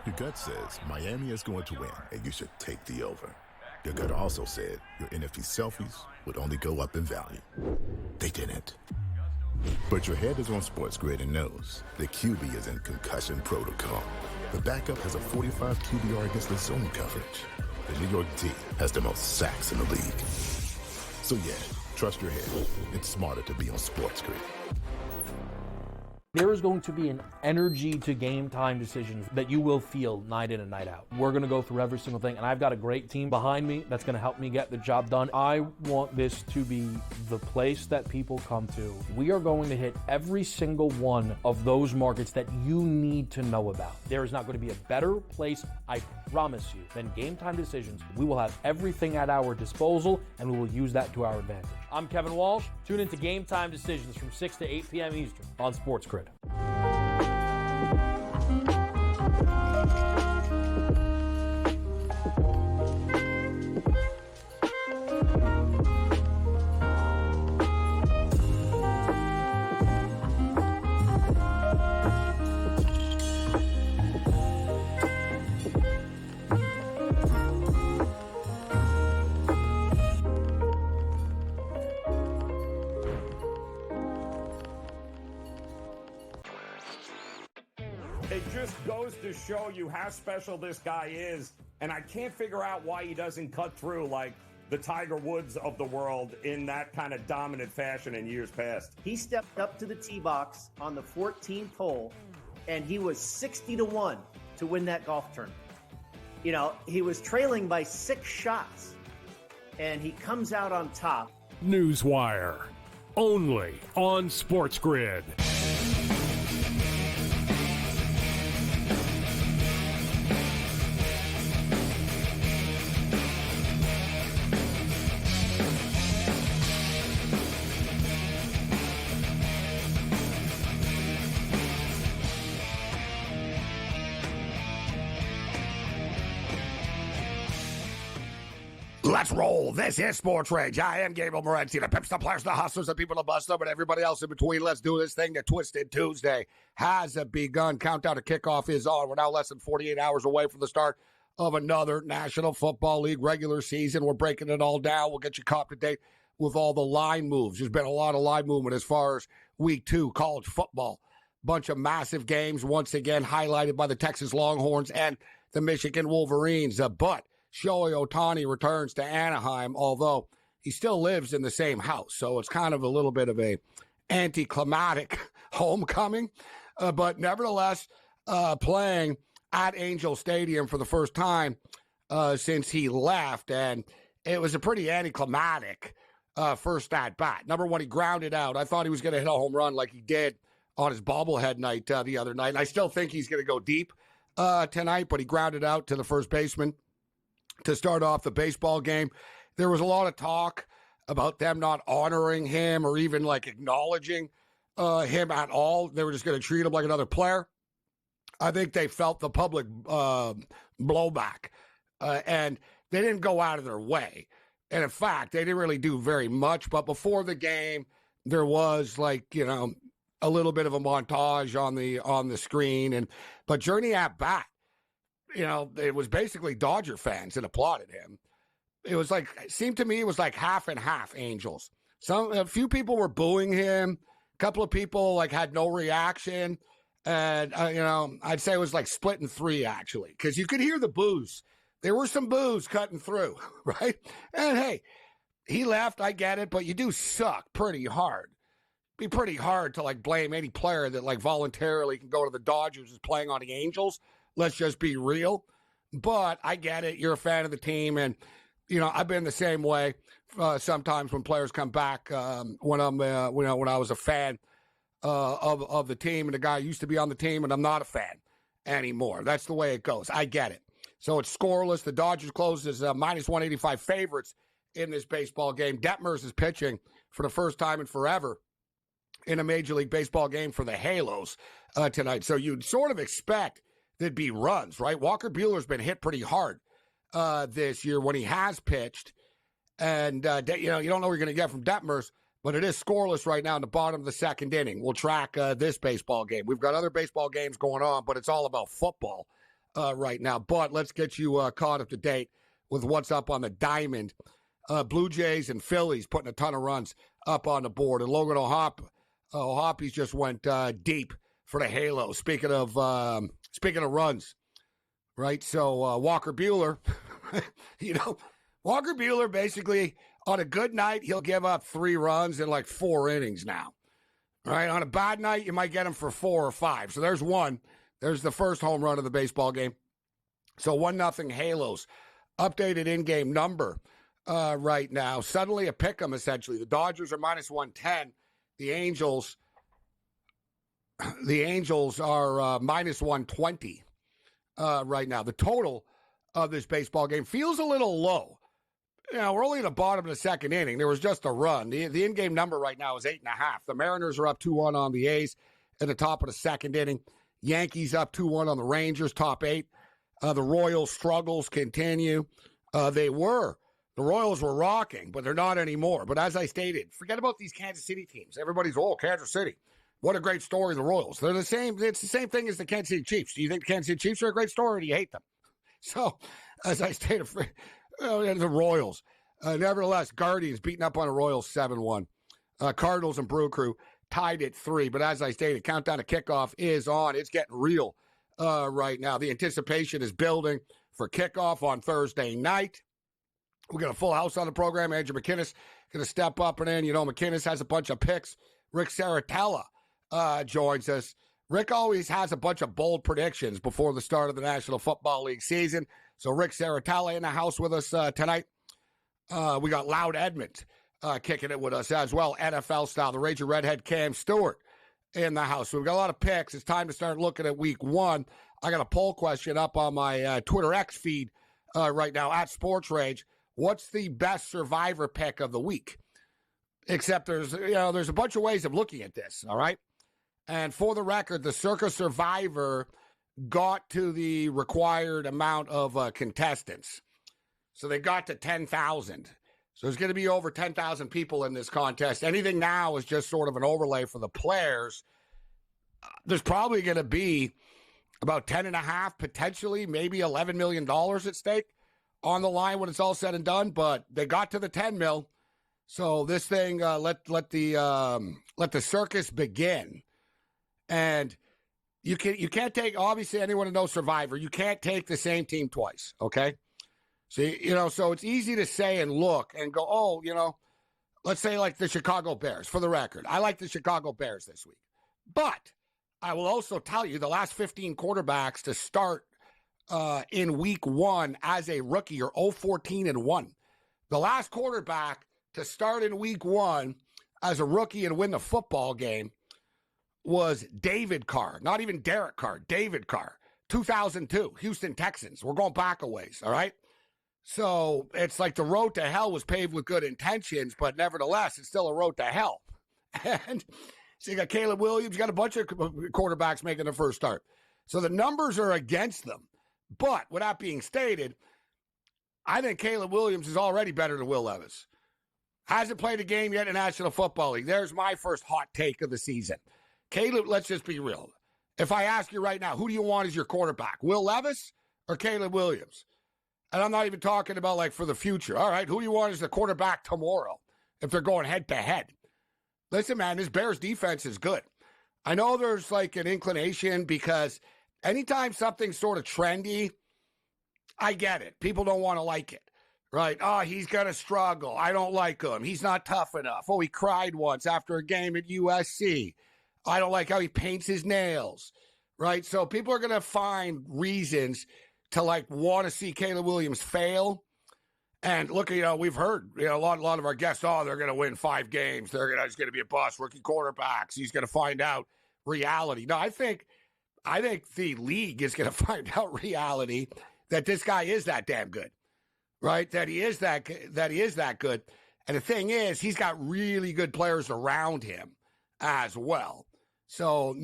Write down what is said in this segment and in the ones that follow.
Your gut says Miami is going to win, and you should take the over. Your gut also said your NFT selfies would only go up in value. They didn't. But your head is on SportsGrid and knows the QB is in concussion protocol. The backup has a 45 QBR against the zone coverage. The New York D has the most sacks in the league. So yeah, trust your head. It's smarter to be on SportsGrid. There is going to be an energy to game time decisions that you will feel night in and night out. We're going to go through every single thing, and I've got a great team behind me that's going to help me get the job done. I want this to be the place that people come to. We are going to hit every single one of those markets that you need to know about. There is not going to be a better place, I promise you, than Game Time Decisions. We will have everything at our disposal, and we will use that to our advantage. I'm Kevin Walsh. Tune into Game Time Decisions from 6 to 8 p.m. Eastern on SportsGrid. It just goes to show you how special this guy is, and I can't figure out why he doesn't cut through like the Tiger Woods of the world in that kind of dominant fashion in years past. He stepped up to the tee box on the 14th hole, and he was 60-1 to win that golf tournament. You know, he was trailing by 6 shots, and he comes out on top. Newswire, only on SportsGrid. Let's roll. This is SportsRage. I am Gabriel Morency, the pimps, the players, the hustlers, the people, the busters, but everybody else in between. Let's do this thing. The Twisted Tuesday has begun. Countdown to kickoff is on. We're now less than 48 hours away from the start of another National Football League regular season. We're breaking it all down. We'll get you caught up to date with all the line moves. There's been a lot of line movement as far as week 2, college football. Bunch of massive games, once again, highlighted by the Texas Longhorns and the Michigan Wolverines. But Shohei Ohtani returns to Anaheim, although he still lives in the same house. So it's kind of a little bit of a anticlimactic homecoming. But nevertheless, playing at Angel Stadium for the first time since he left. And it was a pretty anticlimactic first at bat. Number one, he grounded out. I thought he was going to hit a home run like he did on his bobblehead night the other night. And I still think he's going to go deep tonight, but he grounded out to the first baseman to start off the baseball game. There was a lot of talk about them not honoring him or even like acknowledging him at all. They were just going to treat him like another player. I think they felt the public blowback, and they didn't go out of their way. And in fact, they didn't really do very much. But before the game, there was like, you know, a little bit of a montage on the screen. But during the at bat, you know, it was basically Dodger fans that applauded him. It seemed to me it was like half and half Angels. A few people were booing him. A couple of people like had no reaction. And, you know, I'd say it was like split in 3 actually, because you could hear the boos. There were some boos cutting through, right? And hey, he left. I get it, but you do suck pretty hard. Be pretty hard to like blame any player that like voluntarily can go to the Dodgers is playing on the Angels. Let's just be real. But I get it. You're a fan of the team. And, you know, I've been the same way sometimes when players come back when I was a fan of the team and the guy used to be on the team and I'm not a fan anymore. That's the way it goes. I get it. So it's scoreless. The Dodgers closed as minus 185 favorites in this baseball game. Detmers is pitching for the first time in forever in a Major League Baseball game for the Halos tonight. So you'd sort of expect there'd be runs, right? Walker Buehler's been hit pretty hard this year when he has pitched. And, you know, you don't know what you're going to get from Detmers, but it is scoreless right now in the bottom of the second inning. We'll track this baseball game. We've got other baseball games going on, but it's all about football right now. But let's get you caught up to date with what's up on the diamond. Blue Jays and Phillies putting a ton of runs up on the board. And Logan O'Hoppy's just went deep for the Halo. Speaking of runs, right? So Walker Buehler, Walker Buehler basically on a good night, he'll give up 3 runs in like 4 innings now. Right? On a bad night, you might get him for 4 or 5. So there's one. There's the first home run of the baseball game. So 1-0 Halos. Updated in-game number right now. Suddenly a pick 'em, essentially. The Dodgers are minus 110. The Angels are minus 120 right now. The total of this baseball game feels a little low. We're only in the bottom of the second inning. There was just a run. The in-game number right now is 8.5. The Mariners are up 2-1 on the A's at the top of the second inning. Yankees up 2-1 on the Rangers, top 8. The Royals' struggles continue. The Royals were rocking, but they're not anymore. But as I stated, forget about these Kansas City teams. Everybody's, Kansas City. What a great story, the Royals. They're the same. It's the same thing as the Kansas City Chiefs. Do you think the Kansas City Chiefs are a great story, or do you hate them? So, as I stated, the Royals. Nevertheless, Guardians beating up on the Royals 7-1. Cardinals and Brew Crew tied at 3. But as I stated, countdown to kickoff is on. It's getting real right now. The anticipation is building for kickoff on Thursday night. We got a full house on the program. Andrew McKinnis going to step up and in. McKinnis has a bunch of picks. Rick Saratella joins us. Rick always has a bunch of bold predictions before the start of the National Football League season. So Rick Saratella in the house with us tonight. We got Loud Edmond kicking it with us as well, NFL style. The Ranger Redhead Cam Stewart in the house. So we've got a lot of picks. It's time to start looking at week 1. I got a poll question up on my Twitter X feed right now at SportsRage. What's the best survivor pick of the week? Except there's a bunch of ways of looking at this, all right? And for the record, the Circa Survivor got to the required amount of contestants. So they got to 10,000. So there's going to be over 10,000 people in this contest. Anything now is just sort of an overlay for the players. There's probably going to be about 10.5, potentially, maybe $11 million at stake on the line when it's all said and done. But they got to the 10 mil. So this thing, let the circus begin. And you can't take, obviously, anyone who knows Survivor, you can't take the same team twice, okay? So, so it's easy to say and look and go, let's say like the Chicago Bears, for the record. I like the Chicago Bears this week. But I will also tell you the last 15 quarterbacks to start in week 1 as a rookie are 0-14-1. The last quarterback to start in week 1 as a rookie and win the football game was David Carr. Not even Derek Carr, David Carr. 2002, Houston Texans. We're going back a ways, all right? So it's like the road to hell was paved with good intentions, but nevertheless, it's still a road to hell. And so you got Caleb Williams, you got a bunch of quarterbacks making their first start. So the numbers are against them. But with that being stated, I think Caleb Williams is already better than Will Levis. Hasn't played a game yet in the National Football League. There's my first hot take of the season. Caleb, let's just be real. If I ask you right now, who do you want as your quarterback? Will Levis or Caleb Williams? And I'm not even talking about like for the future. All right, who do you want as the quarterback tomorrow if they're going head to head? Listen, man, this Bears defense is good. I know there's like an inclination because anytime something's sort of trendy, I get it. People don't want to like it, right? Oh, he's going to struggle. I don't like him. He's not tough enough. Oh, he cried once after a game at USC. I don't like how he paints his nails, right? So people are going to find reasons to like want to see Caleb Williams fail. And look, we've heard, a lot of our guests, they're going to win 5 games. He's going to be a bust, rookie quarterbacks. He's going to find out reality. No, I think the league is going to find out reality that this guy is that damn good, right? That he is that good. And the thing is, he's got really good players around him as well. So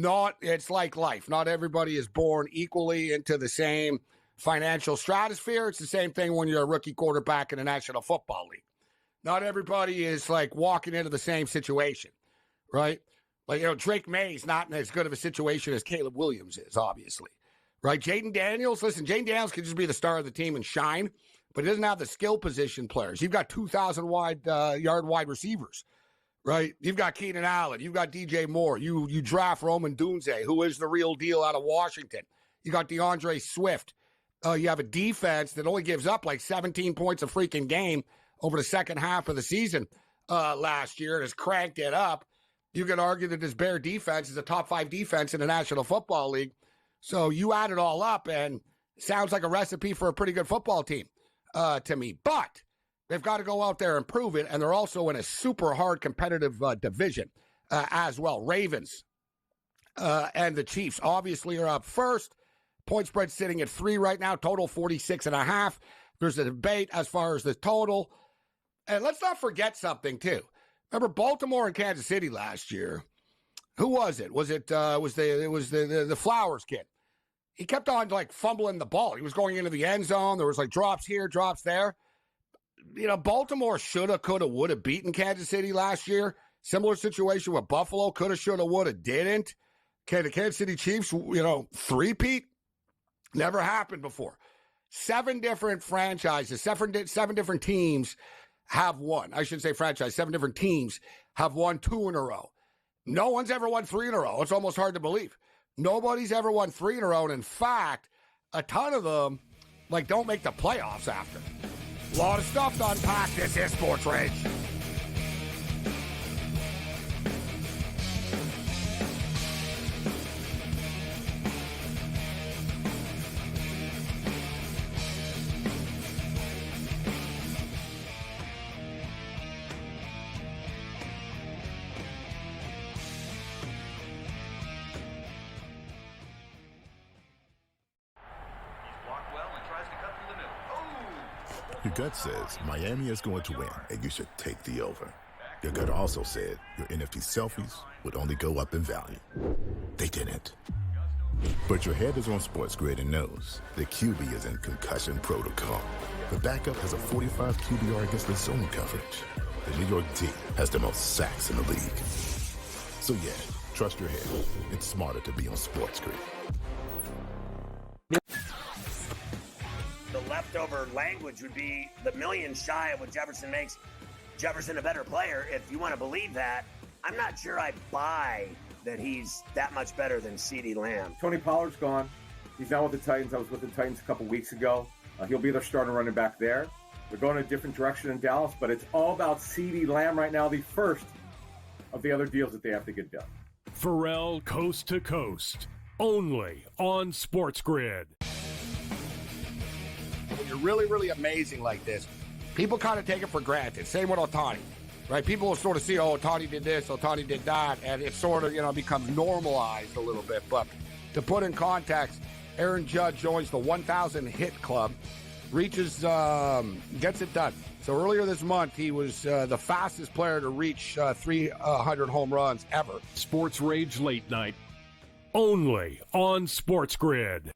it's like life. Not everybody is born equally into the same financial stratosphere. It's the same thing when you're a rookie quarterback in the National Football League. Not everybody is like walking into the same situation, right? Like, Drake May's not in as good of a situation as Caleb Williams is, obviously, right? Jaden Daniels, listen, Jaden Daniels can just be the star of the team and shine, but he doesn't have the skill position players. You've got 2,000 yard wide receivers, right? You've got Keenan Allen. You've got DJ Moore. You draft Roman Dunze, who is the real deal out of Washington. You got DeAndre Swift. You have a defense that only gives up like 17 points a freaking game over the second half of the season last year and has cranked it up. You could argue that this Bear defense is a top 5 defense in the National Football League. So you add it all up and it sounds like a recipe for a pretty good football team to me. But they've got to go out there and prove it, and they're also in a super hard competitive division as well. Ravens and the Chiefs obviously are up first. Point spread sitting at 3 right now, total 46.5. There's a debate as far as the total. And let's not forget something, too. Remember Baltimore and Kansas City last year? Who was it? Was the Flowers kid? He kept on, like, fumbling the ball. He was going into the end zone. There was, like, drops here, drops there. You know, Baltimore shoulda, coulda, woulda beaten Kansas City last year. Similar situation with Buffalo. Coulda, shoulda, woulda, didn't. The Kansas City Chiefs, three-peat? Never happened before. 7 different franchises, seven different teams have won. I should say franchise. 7 different teams have won 2 in a row. No one's ever won 3 in a row. It's almost hard to believe. Nobody's ever won 3 in a row. And in fact, a ton of them, don't make the playoffs after. A lot of stuff to unpack. This is Sports Rage. Your gut says Miami is going to win, and you should take the over. Your gut also said your NFT selfies would only go up in value. They didn't. But your head is on SportsGrid and knows the QB is in concussion protocol. The backup has a 45 QBR against the zone coverage. The New York D has the most sacks in the league. So yeah, trust your head. It's smarter to be on SportsGrid. The leftover language would be the million shy of what Jefferson makes Jefferson a better player. If you want to believe that, I'm not sure I buy that he's that much better than CeeDee Lamb. Tony Pollard's gone. He's now with the Titans. I was with the Titans a couple weeks ago. He'll be their starting running back there. They're going a different direction in Dallas, but it's all about CeeDee Lamb right now, the first of the other deals that they have to get done. Pharrell Coast to Coast, only on SportsGrid. When you're really, really amazing like this, people kind of take it for granted. Same with Ohtani, right? People will sort of see, Ohtani did this, Ohtani did that, and it sort of, becomes normalized a little bit. But to put in context, Aaron Judge joins the 1,000 hit club, reaches, gets it done. So earlier this month, he was the fastest player to reach 300 home runs ever. Sports Rage Late Night, only on SportsGrid.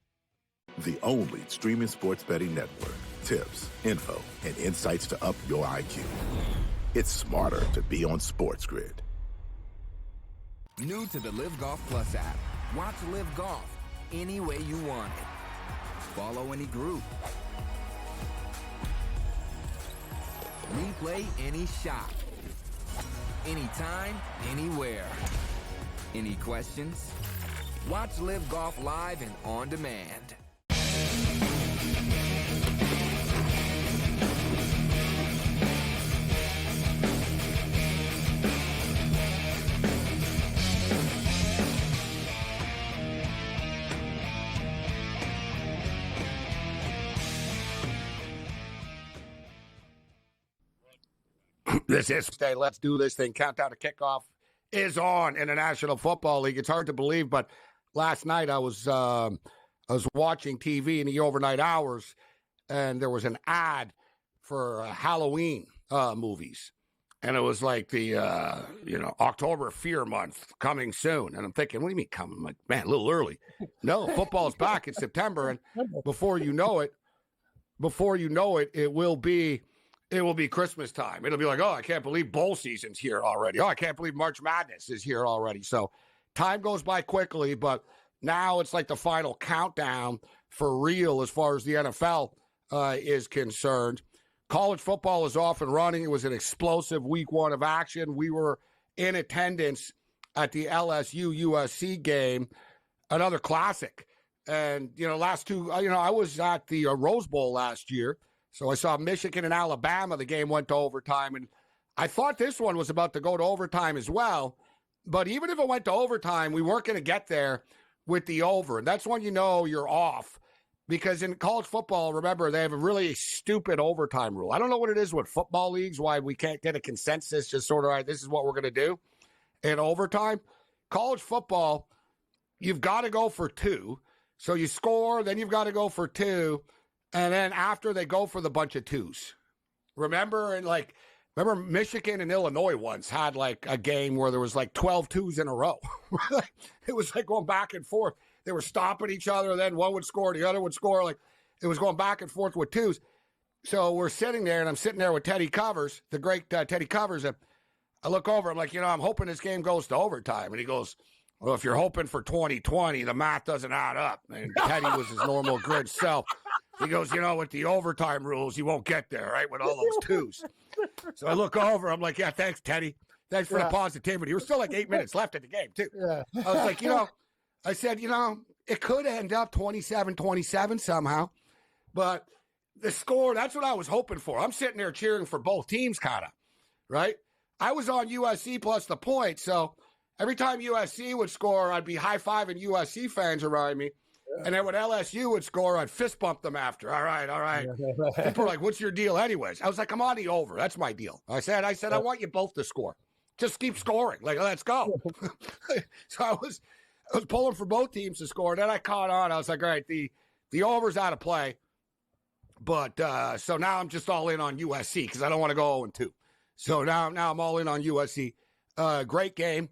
The only streaming sports betting network. Tips, info, and insights to up your IQ. It's smarter to be on SportsGrid. New to the Live Golf Plus app. Watch Live Golf any way you want it. Follow any group. Replay any shot. Anytime, anywhere. Any questions? Watch Live Golf live and on demand. This is Stay. Let's do this thing. Countdown to kickoff is on in the National Football League. It's hard to believe, but last night I was watching TV in the overnight hours, and there was an ad for Halloween movies, and it was like the October Fear Month coming soon. And I'm thinking, what do you mean coming? I'm like, man, a little early. No, football's back in September, and before you know it, it will be Christmas time. It'll be like, I can't believe bowl season's here already. I can't believe March Madness is here already. So time goes by quickly, but Now it's like the final countdown for real as far as the NFL is concerned. College football is off and running. It was an explosive week 1 of action. We were in attendance at the LSU-USC game, another classic. And, last two, I was at the Rose Bowl last year. So I saw Michigan and Alabama. The game went to overtime. And I thought this one was about to go to overtime as well. But even if it went to overtime, we weren't going to get there with the over. And that's when you're off. Because in college football, remember, they have a really stupid overtime rule. I don't know what it is with football leagues, why we can't get a consensus, just sort of, all right, this is what we're going to do in overtime. College football, you've got to go for 2. So you score, then you've got to go for 2. And then after, they go for the bunch of 2s. Remember Michigan and Illinois once had like a game where there was like 12 2s in a row. It was like going back and forth. They were stopping each other. Then one would score, the other would score. Like it was going back and forth with 2s. So we're sitting there, and I'm sitting there with Teddy Covers, the great Teddy Covers. And I look over. I'm like, I'm hoping this game goes to overtime. And he goes, well, if you're hoping for 2020, the math doesn't add up. And Teddy was his normal grid self. He goes, with the overtime rules, you won't get there, right, with all those 2s. So I look over. I'm like, yeah, thanks, Teddy. Thanks for the positivity. There was still like 8 minutes left in the game, too. Yeah. I was like, I said, it could end up 27-27 somehow. But the score, that's what I was hoping for. I'm sitting there cheering for both teams, kind of, right? I was on USC plus the point, so every time USC would score, I'd be high-fiving USC fans around me. And then when LSU would score, I'd fist bump them after. All right. People are like, what's your deal anyways? I was like, I'm on the over. That's my deal. I said, I want you both to score. Just keep scoring. Like, let's go. So I was pulling for both teams to score. Then I caught on. I was like, all right, the over's out of play. But so now I'm just all in on USC because I don't want to go 0-2. So now I'm all in on USC. Great game.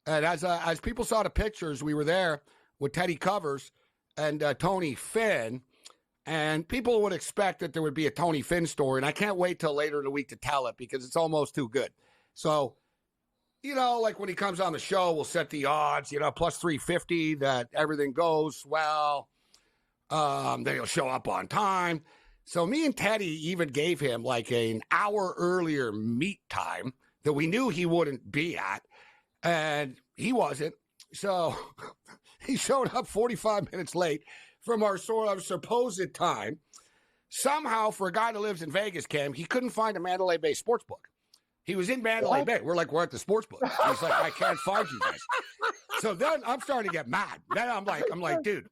And as people saw the pictures, we were there with Teddy Covers and Tony Finn, and people would expect that there would be a Tony Finn story, and I can't wait till later in the week to tell it because it's almost too good. So, like when he comes on the show, we'll set the odds, plus 350 that everything goes well, that he'll show up on time. So me and Teddy even gave him like an hour earlier meet time that we knew he wouldn't be at, and he wasn't. So he showed up 45 minutes late from our sort of supposed time. Somehow, for a guy that lives in Vegas, Cam, he couldn't find a Mandalay Bay sportsbook. He was in Mandalay Bay. We're at the sportsbook. He's like, I can't find you guys. So then I'm starting to get mad. Then I'm like, dude.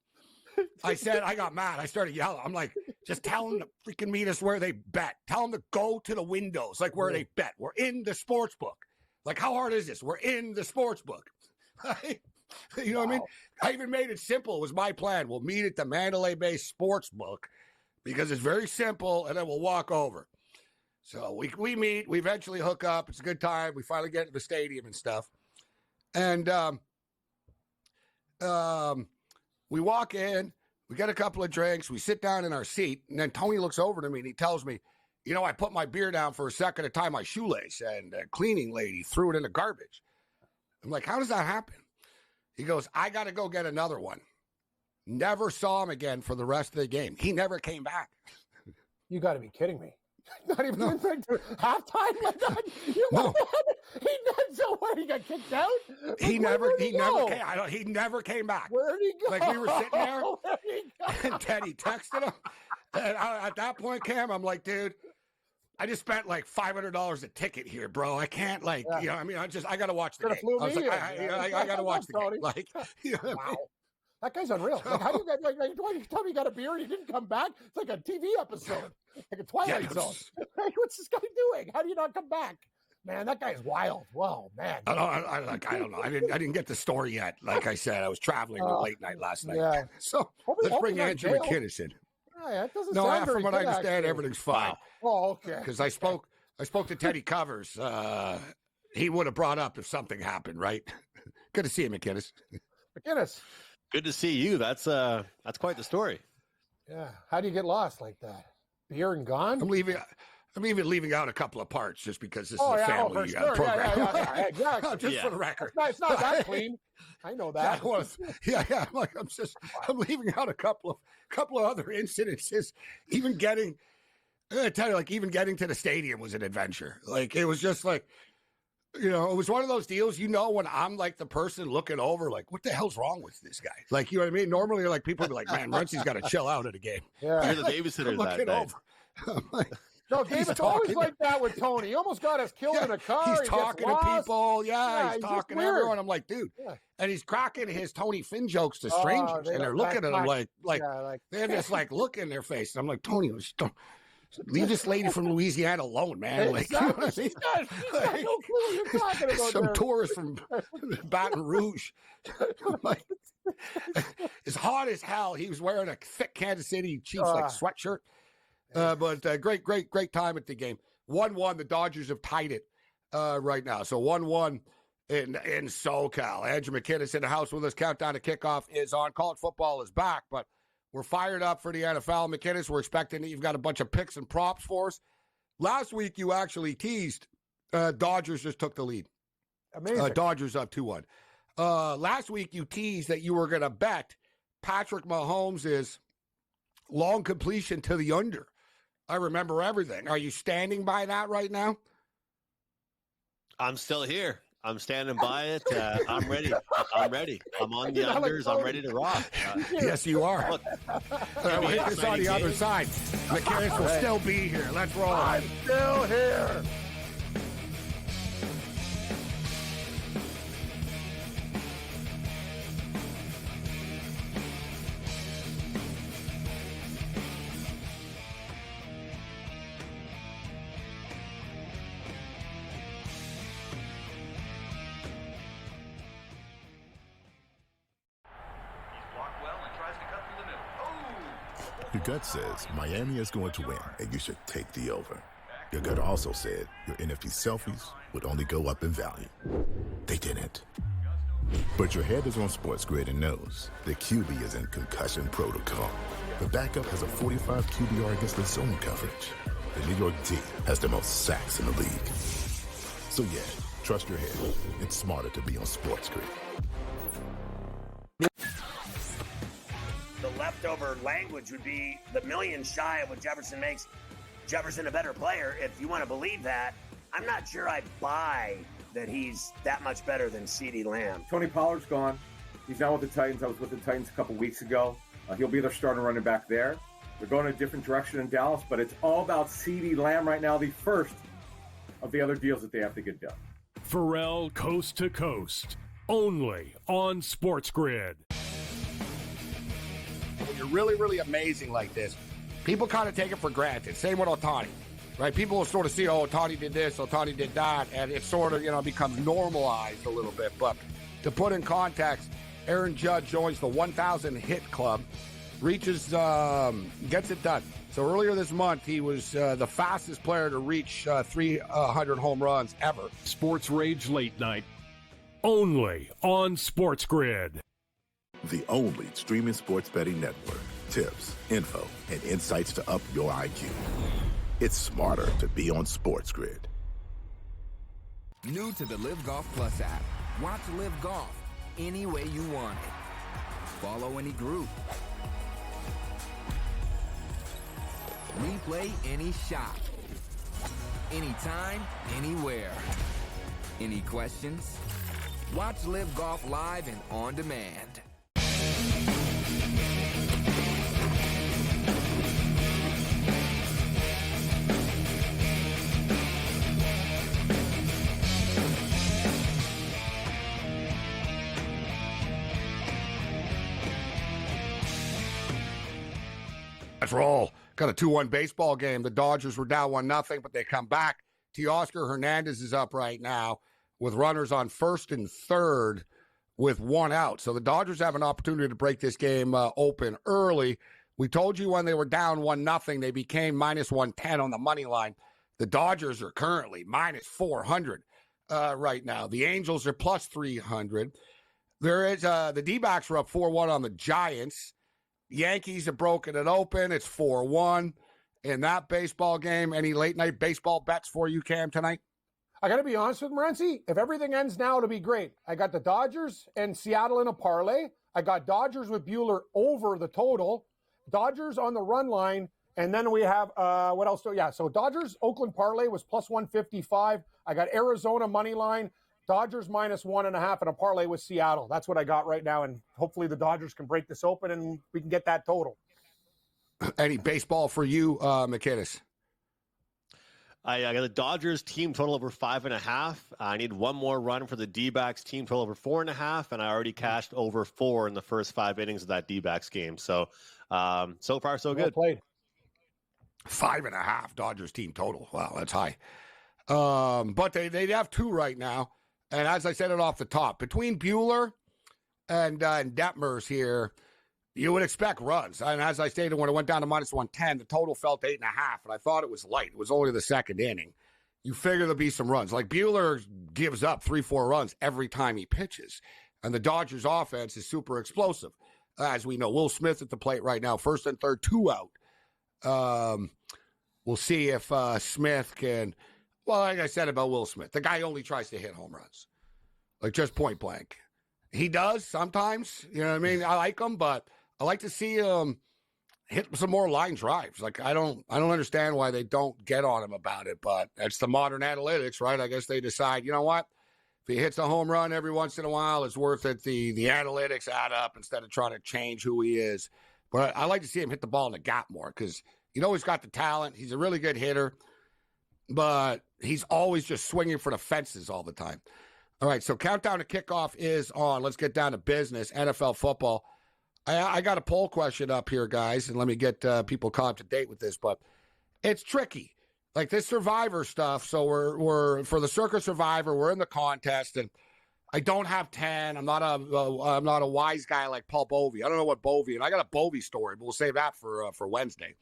I said, I got mad. I started yelling. I'm like, just tell them to freaking meet us where they bet. Tell them to go to the windows, like where they bet. We're in the sportsbook. Like, how hard is this? We're in the sportsbook. You know what I mean? I even made it simple. It was my plan. We'll meet at the Mandalay Bay Sportsbook because it's very simple, and then we'll walk over. So we meet. We eventually hook up. It's a good time. We finally get to the stadium and stuff. And we walk in. We get a couple of drinks. We sit down in our seat, and then Tony looks over to me, and he tells me, I put my beer down for a second to tie my shoelace, and a cleaning lady threw it in the garbage. I'm like, how does that happen? He goes, I got to go get another one. Never saw him again for the rest of the game. He never came back. You got to be kidding me. Not even halftime like that? No. So what, he got kicked out? He never came back. Where did he go? Like we were sitting there, and Teddy texted him. And at that point, Cam, I'm like, dude, I just spent like $500 a ticket here, bro. I can't I got to watch the game. I was like, I got to watch the game. Like, wow. That guy's unreal. Like, how do you guys, you tell me you got a beer and he didn't come back? It's like a TV episode, like a Twilight Zone. What's this guy doing? How do you not come back? Man, that guy's wild. Whoa, man. I don't know. I didn't get the story yet. Like I said, I was traveling late night last night. Yeah. So let's bring Andrew McKinnis in. Yeah, that doesn't sound very from what good, I understand, actually. everything's fine. Wow. Oh, okay. Because I spoke to Teddy Covers. He would have brought up if something happened, right? Good to see you, McKinnis. McKinnis. Good to see you. That's quite the story. Yeah. How do you get lost like that? Beer and gone? I'm even leaving out a couple of parts just because this is a family program. Yeah, exactly. Just for the record. It's not that clean. I know that. Yeah. I'm leaving out a couple of other incidences. Even getting to the stadium was an adventure. Like, it was just like, it was one of those deals, when I'm like the person looking over, like, what the hell's wrong with this guy? Like, you know what I mean? Normally, like, people be like, man, Morency's got to chill out at a game. Yeah. You're the babysitter that night. I'm like, no, Dave, it's always like that with Tony. He almost got us killed in a car. He's talking to people. Yeah, he's talking to everyone. I'm like, dude. Yeah. And he's cracking his Tony Finn jokes to strangers. And they're looking at him like they're just like, look in their face. And I'm like, Tony, leave this lady from Louisiana alone, man. Like, exactly. She's got no clue what you're talking about. Some tourist from Baton Rouge. Like, it's hot as hell. He was wearing a thick Kansas City Chiefs sweatshirt. But great time at the game. 1-1. The Dodgers have tied it right now. So 1-1 in SoCal. Andrew McKinnis in the house with us. Countdown to kickoff is on. College football is back, but we're fired up for the NFL. McKinnis, we're expecting that you've got a bunch of picks and props for us. Last week, you actually teased Dodgers just took the lead. Amazing. Dodgers up 2-1. Last week, you teased that you were going to bet Patrick Mahomes' long completion to the under. I remember everything. Are you standing by that right now? I'm still here. I'm standing by it. I'm ready. I'm ready. I'm on the unders. I'm ready to rock. Yes, you are. Look, we'll hit this on the other side. McKinnis will still be here. Let's roll. I'm still here. Your gut says Miami is going to win, and you should take the over. Your gut also said your NFT selfies would only go up in value. They didn't. But your head is on SportsGrid and knows the QB is in concussion protocol. The backup has a 45 QBR against the zone coverage. The New York D has the most sacks in the league. So yeah, trust your head. It's smarter to be on SportsGrid. The leftover language would be the million shy of what Jefferson makes Jefferson a better player. If you want to believe that, I'm not sure I buy that he's that much better than CeeDee Lamb. Tony Pollard's gone. He's now with the Titans. I was with the Titans a couple weeks ago. He'll be their starting running back there. They're going a different direction in Dallas, but it's all about CeeDee Lamb right now, the first of the other deals that they have to get done. Pharrell Coast to Coast, only on SportsGrid. When you're really, really amazing like this, people kind of take it for granted. Same with Ohtani, right? People will sort of see, oh, Ohtani did this, Ohtani did that, and it sort of, becomes normalized a little bit. But to put in context, Aaron Judge joins the 1,000 hit club, reaches, gets it done. So earlier this month, he was the fastest player to reach 300 home runs ever. SportsRage Late Night, only on SportsGrid. The only streaming sports betting network. Tips, info, and insights to up your IQ. It's smarter to be on SportsGrid. New to the Live Golf Plus app. Watch Live Golf any way you want it. Follow any group. Replay any shot. Anytime, anywhere. Any questions? Watch Live Golf live and on demand. Let's roll. Got a 2-1 baseball game. The Dodgers were down 1-0, but they come back. Teoscar Hernandez is up right now with runners on first and third with one out. So the Dodgers have an opportunity to break this game open early. We told you when they were down 1-0, they became minus 110 on the money line. The Dodgers are currently minus 400 right now. The Angels are plus 300. There is the D-backs were up 4-1 on the Giants. Yankees have broken it open. It's 4-1 in that baseball game. Any late night baseball bets for you, Cam, tonight? I got to be honest with Morency. If everything ends now, it'll be great. I got the Dodgers and Seattle in a parlay. I got Dodgers with Buehler over the total. Dodgers on the run line. And then we have, what else? So Dodgers Oakland parlay was plus 155. I got Arizona money line, Dodgers minus 1.5, and a parlay with Seattle. That's what I got right now. And hopefully the Dodgers can break this open and we can get that total. Any baseball for you, McInnes? I got the Dodgers team total over 5.5. I need one more run for the D-backs team total over 4.5, and I already cashed over 4 in the first 5 innings of that D-backs game. So, so far so good. Well played. 5.5 Dodgers team total. Wow, that's high. But they have 2 right now, and as I said it off the top, between Buehler and Detmers here, you would expect runs. And as I stated, when it went down to minus 110, the total fell to 8.5, and I thought it was light. It was only the second inning. You figure there'll be some runs. Like Buehler gives up 3-4 runs every time he pitches, and the Dodgers offense is super explosive. As we know, Will Smith at the plate right now, first and third, 2 out. We'll see if Smith can, well, like I said about Will Smith, the guy only tries to hit home runs, like just point blank. He does sometimes, you know what I mean? I like him, but I like to see him hit some more line drives. Like I don't understand why they don't get on him about it, but it's the modern analytics, right? I guess they decide, you know what? If he hits a home run every once in a while, it's worth it. The analytics add up instead of trying to change who he is. But I like to see him hit the ball in the gap more because you know he's got the talent. He's a really good hitter, but he's always just swinging for the fences all the time. All right, so countdown to kickoff is on. Let's get down to business, NFL football. I got a poll question up here, guys, and let me get people caught up to date with this, but it's tricky. Like this Survivor stuff, so we're for the Circa Survivor, we're in the contest, and I don't have 10. I'm not a wise guy like Paul Bovey. I don't know what Bovey, and I got a Bovey story, but we'll save that for Wednesday.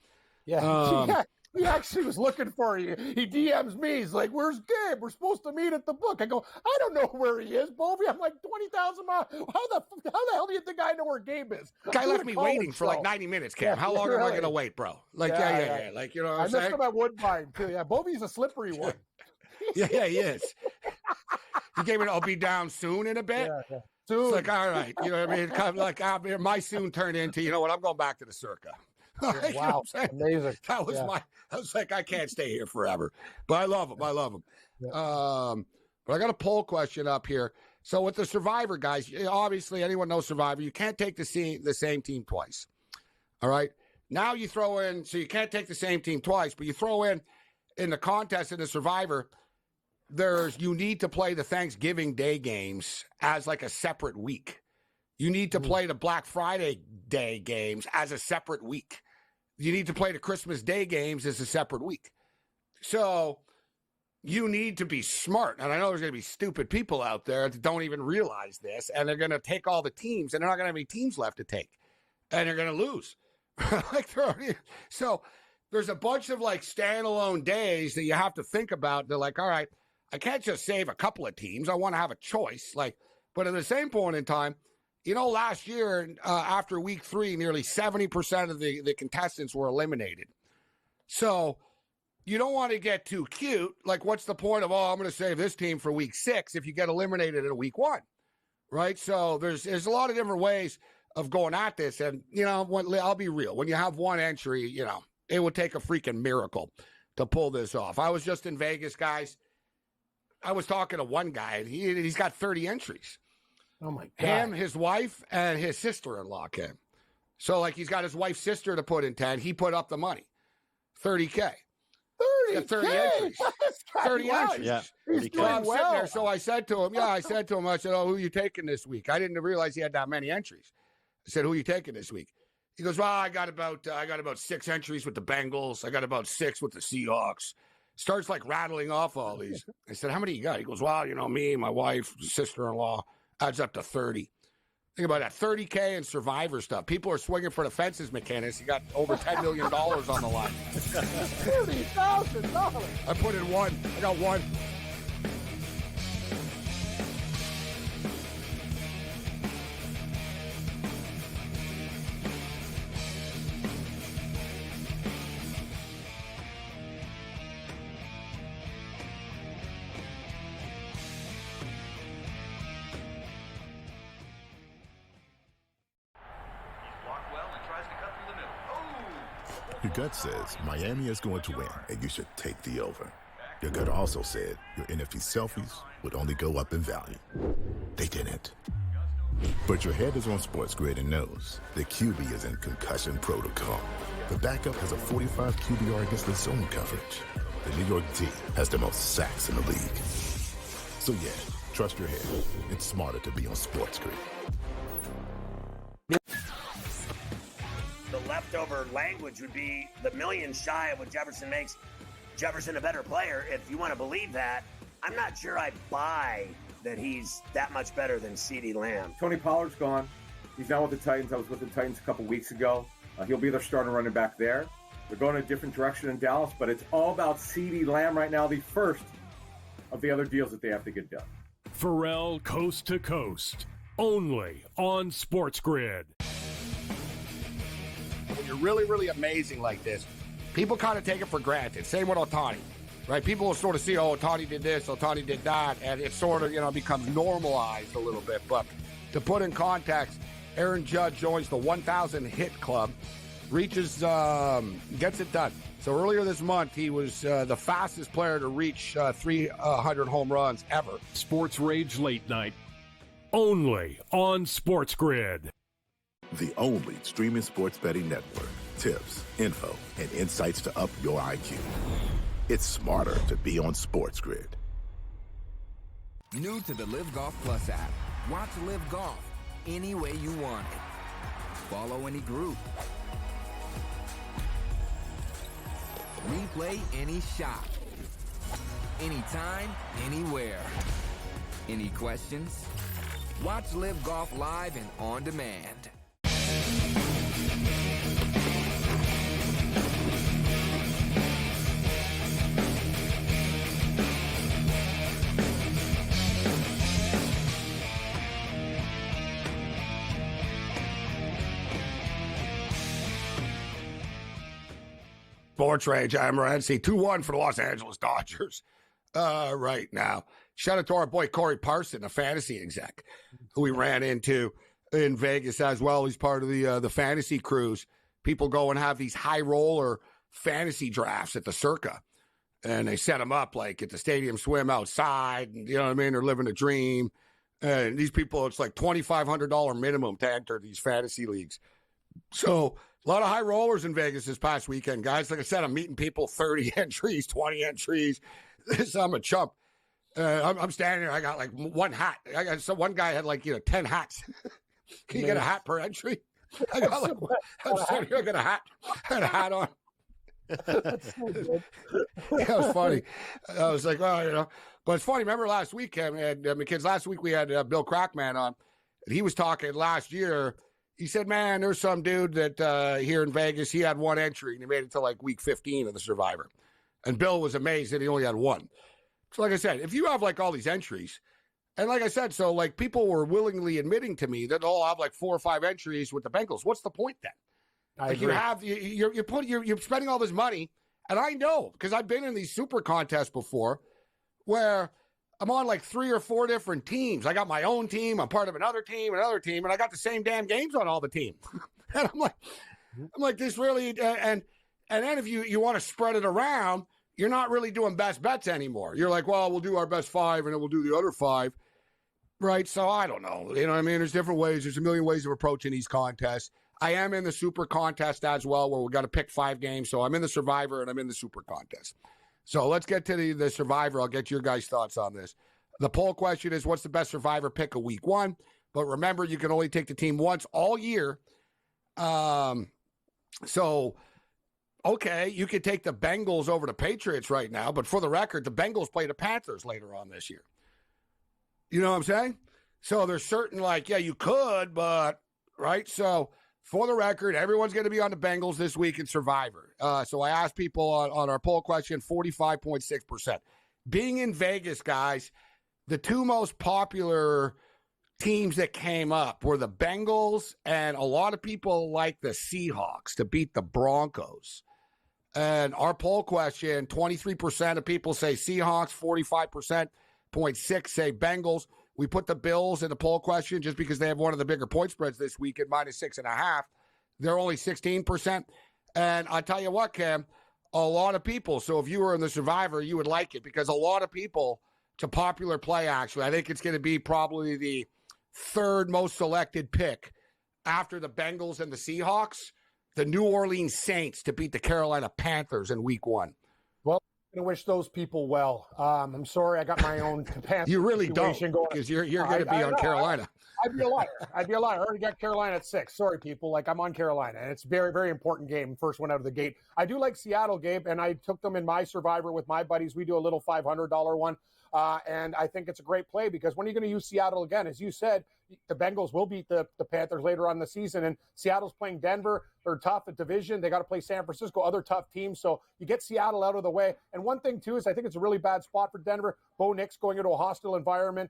Yeah. He actually was looking for you. He DMs me. He's like, "Where's Gabe? We're supposed to meet at the book." I go, "I don't know where he is, Bovey. I'm like 20,000 miles. How the hell do you think I know where Gabe is?" Guy left me waiting for like 90 minutes, Cam. How long am I going to wait, bro? Like, yeah. Like, you know what I'm saying? I missed him at Woodbine, too. Yeah, Bovey's a slippery one. Yeah, he is. He gave it, I'll be down soon in a bit. Yeah. Soon. It's like, all right. You know what I mean? Kind of like, my soon turned into, you know what? I'm going back to the Circa. Like, wow, amazing. That was I was like, I can't stay here forever. But I love him. Yeah. But I got a poll question up here. So with the Survivor, guys, obviously anyone knows Survivor, you can't take the same team twice. All right? Now you throw in, so you can't take the same team twice, but you throw in the contest in the Survivor, you need to play the Thanksgiving Day games as like a separate week. You need to play the Black Friday Day games as a separate week. You need to play the Christmas Day games as a separate week. So you need to be smart. And I know there's going to be stupid people out there that don't even realize this, and they're going to take all the teams, and they're not going to have any teams left to take. And they're going to lose. So there's a bunch of like standalone days that you have to think about. They're like, all right, I can't just save a couple of teams. I want to have a choice. But at the same point in time, you know, last year, after week 3, nearly 70% of the contestants were eliminated. So you don't want to get too cute. Like, what's the point of, I'm going to save this team for week 6 if you get eliminated in week 1, right? So there's a lot of different ways of going at this. And, you know, I'll be real. When you have one entry, you know, it would take a freaking miracle to pull this off. I was just in Vegas, guys. I was talking to one guy, and he's got 30 entries. Oh, my God. Him, his wife, and his sister-in-law came. So, like, he's got his wife's sister to put in 10. He put up the money. $30K. 30 entries. 30 entries. Yeah. So I'm sitting there. So I said to him, I said, who are you taking this week? I didn't realize he had that many entries. I said, who are you taking this week? He goes, well, I got about 6 entries with the Bengals. I got about 6 with the Seahawks. Starts, like, rattling off all these. I said, how many you got? He goes, well, you know, me, my wife, sister-in-law. Adds up to 30. Think about that. 30K and Survivor stuff. People are swinging for the fences, McInnes. You got over $10 million on the line. $30,000. I put in 1. I got 1. Your gut says Miami is going to win, and you should take the over. Your gut also said your NFT selfies would only go up in value. They didn't. But your head is on SportsGrid and knows the QB is in concussion protocol. The backup has a 45 QBR against the zone coverage. The New York D has the most sacks in the league. So yeah, trust your head. It's smarter to be on SportsGrid. The leftover language would be the million shy of what Jefferson makes Jefferson a better player. If you want to believe that, I'm not sure I buy that he's that much better than CeeDee Lamb. Tony Pollard's gone. He's now with the Titans. I was with the Titans a couple weeks ago. He'll be their starting running back there. They're going a different direction in Dallas, but it's all about CeeDee Lamb right now, the first of the other deals that they have to get done. Pharrell Coast to Coast, only on SportsGrid. When you're really, really amazing like this, people kind of take it for granted. Same with Ohtani, right? People will sort of see, oh, Ohtani did this, Ohtani did that, and it sort of, becomes normalized a little bit. But to put in context, Aaron Judge joins the 1,000 hit club, gets it done. So earlier this month, he was the fastest player to reach 300 home runs ever. SportsRage Late Night, only on SportsGrid. The only streaming sports betting network. Tips, info, and insights to up your IQ. It's smarter to be on SportsGrid. New to the Live Golf Plus app. Watch Live Golf any way you want it. Follow any group. Replay any shot. Anytime, anywhere. Any questions? Watch Live Golf live and on demand. SportsRage, I'm Morency. 2-1 for the Los Angeles Dodgers right now. Shout out to our boy Corey Parson, a fantasy exec, who we ran into in Vegas as well. He's part of the fantasy cruise. People go and have these high roller fantasy drafts at the Circa, and they set them up like at the Stadium Swim outside, and you know what I mean? They're living a dream. And these people, it's like $2,500 minimum to enter these fantasy leagues. So a lot of high rollers in Vegas this past weekend, guys. Like I said, I'm meeting people 30 entries, 20 entries. I'm a chump. I'm standing there. I got like one hat. One guy had 10 hats. Can you get a hat per entry? I got I'm standing here. I got a hat. I had a hat on. That's so good. That was funny. I was like, well, but it's funny. Remember last week, last week we had Bill Crackman on, and he was talking last year. He said, man, there's some dude that here in Vegas, he had one entry, and he made it to like week 15 of the Survivor. And Bill was amazed that he only had one. So like I said, if you have like all these entries, and like I said, so like people were willingly admitting to me that they'll have like 4 or 5 entries with the Bengals. What's the point then? You're spending all this money, and I know because I've been in these super contests before where I'm on like 3 or 4 different teams. I got my own team. I'm part of another team, and I got the same damn games on all the team. And I'm like, this really, and then if you want to spread it around, you're not really doing best bets anymore. You're like, well, we'll do our best 5, and then we'll do the other 5. Right. So I don't know. You know what I mean? There's different ways. There's a million ways of approaching these contests. I am in the super contest as well, where we got to pick 5 games. So I'm in the Survivor and I'm in the super contest. So let's get to the Survivor. I'll get your guys' thoughts on this. The poll question is, what's the best Survivor pick of week 1? But remember, you can only take the team once all year. So, okay, you could take the Bengals over the Patriots right now. But for the record, the Bengals play the Panthers later on this year. You know what I'm saying? So there's certain you could, but, right? So for the record, everyone's going to be on the Bengals this week in Survivor. So I asked people on our poll question, 45.6%. Being in Vegas, guys, the 2 most popular teams that came up were the Bengals, and a lot of people like the Seahawks to beat the Broncos. And our poll question, 23% of people say Seahawks, 45.6% say Bengals. We put the Bills in the poll question just because they have one of the bigger point spreads this week at -6.5. They're only 16%. And I tell you what, Cam, a lot of people, so if you were in the Survivor, you would like it because a lot of people, it's a popular play, actually. I think it's going to be probably the third most selected pick after the Bengals and the Seahawks, the New Orleans Saints to beat the Carolina Panthers in week 1. Well, I'm going to wish those people well. I'm sorry I got my own Panther You really don't, situation because you're going to be on Carolina. I'd be a liar. I already got Carolina at 6. Sorry, people. Like, I'm on Carolina, and it's a very, very important game. First one out of the gate. I do like Seattle, Gabe, and I took them in my Survivor with my buddies. We do a little $500 one, and I think it's a great play because when are you going to use Seattle again? As you said, the Bengals will beat the Panthers later on in the season, and Seattle's playing Denver. They're tough at division. They got to play San Francisco, other tough teams. So you get Seattle out of the way. And one thing, too, is I think it's a really bad spot for Denver. Bo Nix going into a hostile environment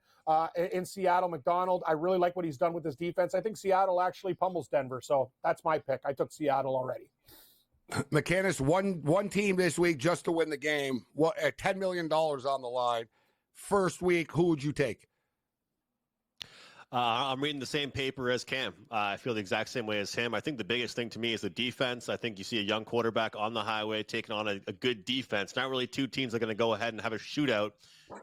in Seattle. McDonald, I really like what he's done with his defense. I think Seattle actually pummels Denver. So that's my pick. I took Seattle already. McKinnis, one team this week just to win the game. $10 million on the line. First week, who would you take? I'm reading the same paper as Cam. I feel the exact same way as him. I think the biggest thing to me is the defense. I think you see a young quarterback on the highway taking on a good defense. Not really two teams that are going to go ahead and have a shootout.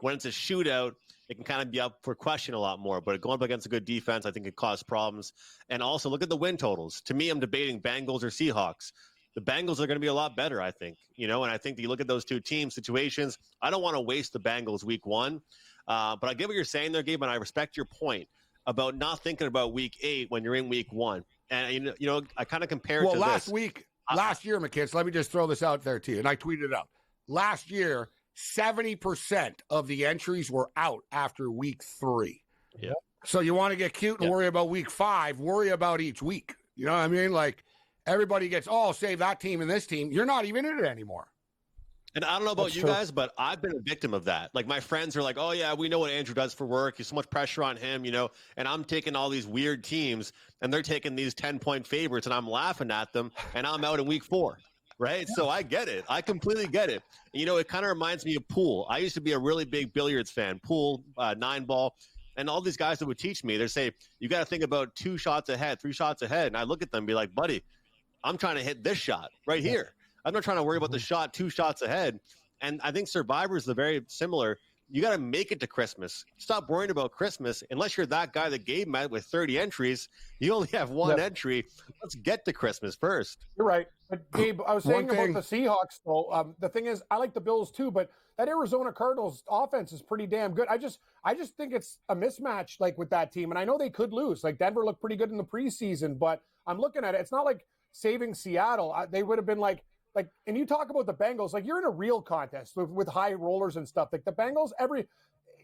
When it's a shootout, it can kind of be up for question a lot more. But going up against a good defense, I think it cause problems. And also, look at the win totals. To me, I'm debating Bengals or Seahawks. The Bengals are going to be a lot better, I think. And I think that you look at those two team situations, I don't want to waste the Bengals week 1. But I get what you're saying there, Gabe, and I respect your point about not thinking about week 8 when you're in week 1. And, I kind of compare it to last year, McKinnis, let me just throw this out there to you, and I tweeted it out. Last year, 70% of the entries were out after week 3. Yeah. So you want to get cute and worry about week 5, worry about each week. You know what I mean? Like, everybody gets, save that team and this team. You're not even in it anymore. And I don't know about you guys, but I've been a victim of that. Like, my friends are like, oh, yeah, we know what Andrew does for work. There's so much pressure on him, and I'm taking all these weird teams, and they're taking these 10-point favorites, and I'm laughing at them, and I'm out in week 4, right? So I get it. I completely get it. It kind of reminds me of pool. I used to be a really big billiards fan, pool, 9-ball, and all these guys that would teach me, they say, you got to think about 2 shots ahead, 3 shots ahead, and I look at them and be like, buddy, I'm trying to hit this shot right here. I'm not trying to worry about the shot 2 shots ahead. And I think Survivor is very similar. You got to make it to Christmas. Stop worrying about Christmas. Unless you're that guy that Gabe met with 30 entries, you only have one entry. Let's get to Christmas first. You're right. But Gabe, I was saying about the Seahawks, though. The thing is, I like the Bills too, but that Arizona Cardinals offense is pretty damn good. I just think it's a mismatch, like, with that team. And I know they could lose. Like, Denver looked pretty good in the preseason, but I'm looking at it. It's not like saving Seattle. They would have been like, and you talk about the Bengals, like, you're in a real contest with high rollers and stuff. Like, the Bengals,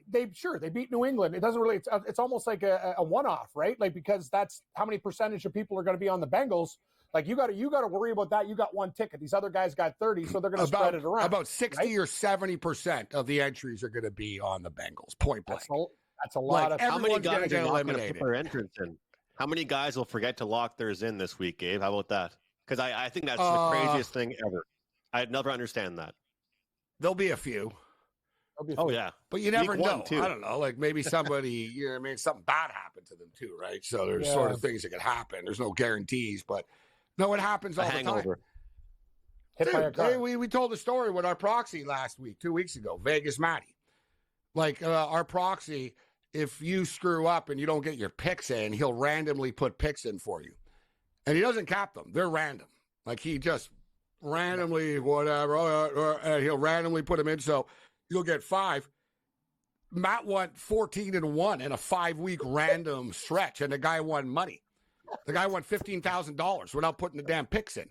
they beat New England. It doesn't really, it's almost like a one-off, right? Like, because that's how many percentage of people are going to be on the Bengals. Like, you got to worry about that. You got 1 ticket. These other guys got 30, so they're going to spread it around. About 60 or 70% of the entries are going to be on the Bengals. Point blank. That's a lot of. How many guys are not going to put their entrance in? How many guys will forget to lock theirs in this week, Gabe? How about that? Because I think that's the craziest thing ever. I'd never understand that. There'll be a few. Oh, yeah. But you never know. I don't know. Like, maybe somebody, something bad happened to them too, right? So there's sort of things that could happen. There's no guarantees, but no, it happens all the time. Hit by a car. Hey, we told the story with our proxy last week, 2 weeks ago, Vegas Matty. Like, our proxy, if you screw up and you don't get your picks in, he'll randomly put picks in for you. And he doesn't cap them. They're random. Like, he just randomly, whatever, and he'll randomly put them in. So you'll get 5. Matt won 14-1 in a 5-week random stretch, and the guy won money. The guy won $15,000 without putting the damn picks in.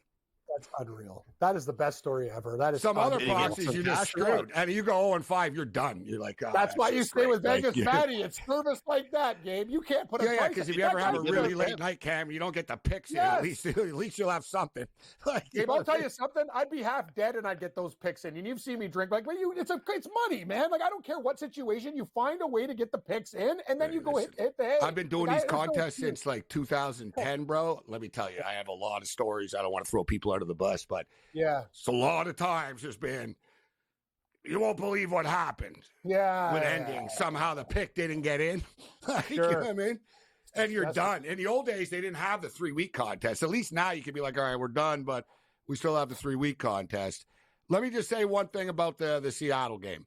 That's unreal. That is the best story ever. That is some other proxies you just screwed, and you go 0-5, you're done. You're like, that's why you stay with Vegas Matty. It's service like that, Gabe. You can't put a price. Because if you ever have a really late night, Cam, you don't get the picks in. At least you'll have something. Like, Gabe, I'll tell you something. I'd be half dead and I'd get those picks in. And you've seen me drink like, well, it's money, man. Like, I don't care what situation. You find a way to get the picks in, and then you go hit the head. I've been doing these contests since like 2010, bro. Let me tell you, I have a lot of stories. I don't want to throw people under the bus, but yeah, it's a lot of times there's been, you won't believe what happened. Yeah. With ending. Somehow the pick didn't get in. You know what I mean? And you're done. In the old days, they didn't have the 3-week contest. At least now you can be like, all right, we're done. But We still have the 3-week contest. Let me just say one thing about the Seattle game.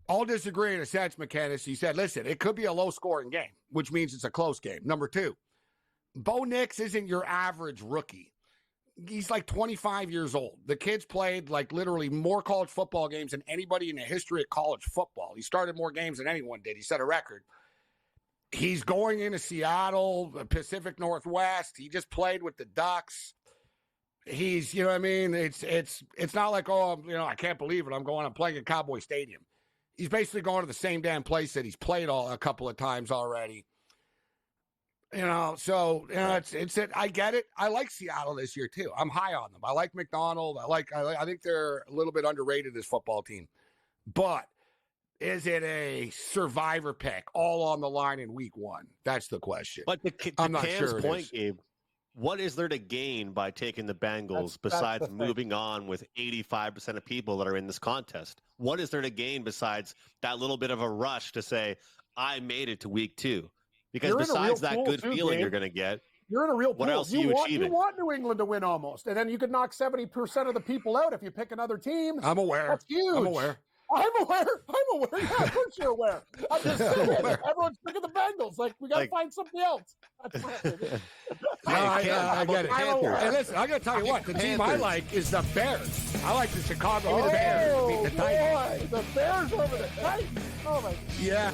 I'll disagree in a sense, McKennis. He said, listen, it could be a low-scoring game, which means it's a close game. Number 2, Bo Nix isn't your average rookie. He's like 25 years old. The kid's played like literally more college football games than anybody in the history of college football. He started more games than anyone did. He set a record. He's going into Seattle, Pacific Northwest. He just played with the Ducks. He's, you know what I mean? It's not like, oh, you know, I can't believe it. I'm playing at Cowboy Stadium. He's basically going to the same damn place that he's played a couple of times already. You know, so, you know, I get it. I like Seattle this year, too. I'm high on them. I like McDonald. I think they're a little bit underrated, this football team. But is it a survivor pick all on the line in week 1? That's the question. But I'm not Cam's sure point, Gabe, what is there to gain by taking the Bengals besides moving on with 85% of people that are in this contest? What is there to gain besides that little bit of a rush to say, I made it to week 2? Because besides that good feeling you're going to get, you're in a real pool. What else are you achieving? You want New England to win almost, and then you could knock 70% of the people out if you pick another team. I'm aware. That's huge. I'm aware. I'm aware. Yeah, of course you're aware. I'm just saying. Everyone's picking the Bengals. Like, we got to find something else. I get it. Hey, listen, I got to tell you what. The team I like is the Bears. I like the Chicago Bears to beat the Titans. The Bears over the Titans. Oh, my God. Yeah.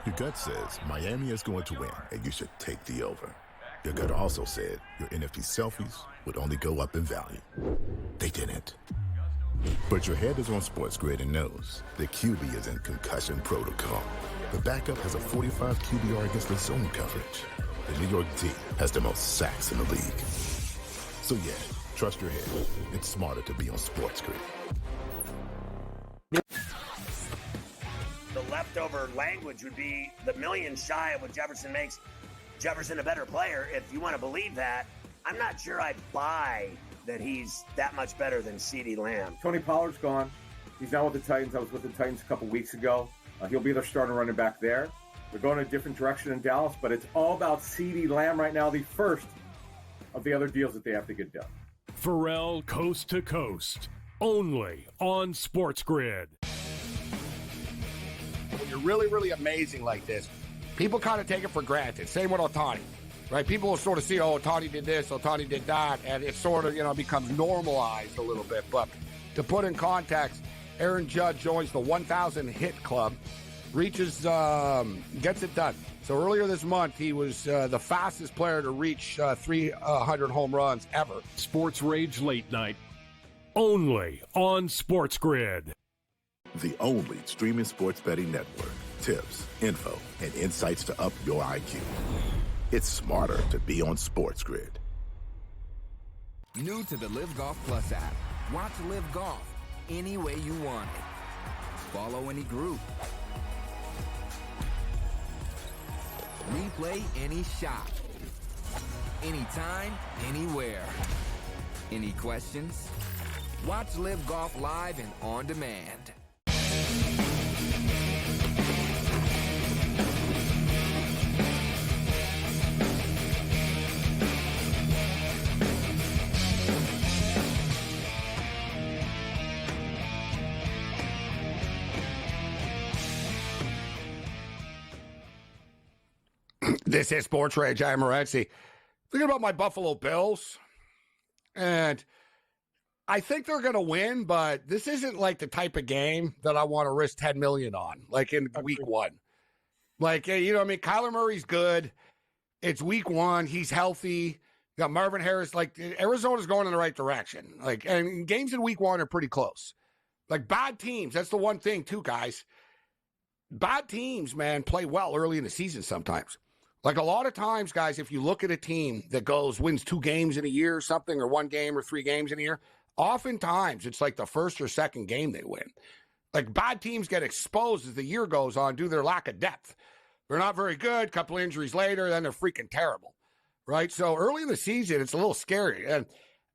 Your gut says Miami is going to win, and you should take the over. Your gut also said your NFT selfies would only go up in value. They didn't. But your head is on SportsGrid and knows the QB is in concussion protocol. The backup has a 45 QBR against the zone coverage. The New York D has the most sacks in the league. So yeah, trust your head. It's smarter to be on SportsGrid. The leftover language would be the million shy of what Jefferson makes Jefferson a better player. If you want to believe that, I'm not sure I buy that he's that much better than CeeDee Lamb. Tony Pollard's gone. He's now with the Titans. I was with the Titans a couple weeks ago. He'll be their starting running back there. They're going a different direction in Dallas, but it's all about CeeDee Lamb right now, the first of the other deals that they have to get done. Pharrell Coast to Coast, only on SportsGrid. When you're really, really amazing like this, people kind of take it for granted. Same with Ohtani, right? People will sort of see, oh, Ohtani did this, Ohtani did that, and it sort of, becomes normalized a little bit. But to put in context, Aaron Judge joins the 1,000 hit club, gets it done. So earlier this month, he was the fastest player to reach 300 home runs ever. SportsRage Late Night, only on SportsGrid. The only streaming sports betting network. Tips, info, and insights to up your IQ. It's smarter to be on SportsGrid. New to the Live Golf Plus app. Watch Live Golf any way you want it. Follow any group. Replay any shot. Anytime, anywhere. Any questions? Watch Live Golf live and on demand. This is SportsRage. I'm Morency. Thinking about my Buffalo Bills, and I think they're going to win, but this isn't like the type of game that I want to risk $10 million on, like in week 1. Like, Kyler Murray's good. It's week 1. He's healthy. You got Marvin Harris. Like, Arizona's going in the right direction. Like, and games in week 1 are pretty close. Like, bad teams. That's the one thing, too, guys. Bad teams, man, play well early in the season sometimes. Like a lot of times, guys, if you look at a team that wins 2 games in a year or something, or 1 game or 3 games in a year, oftentimes it's like the first or second game they win. Like, bad teams get exposed as the year goes on due to their lack of depth. They're not very good. Couple injuries later, then they're freaking terrible, right? So early in the season, it's a little scary. And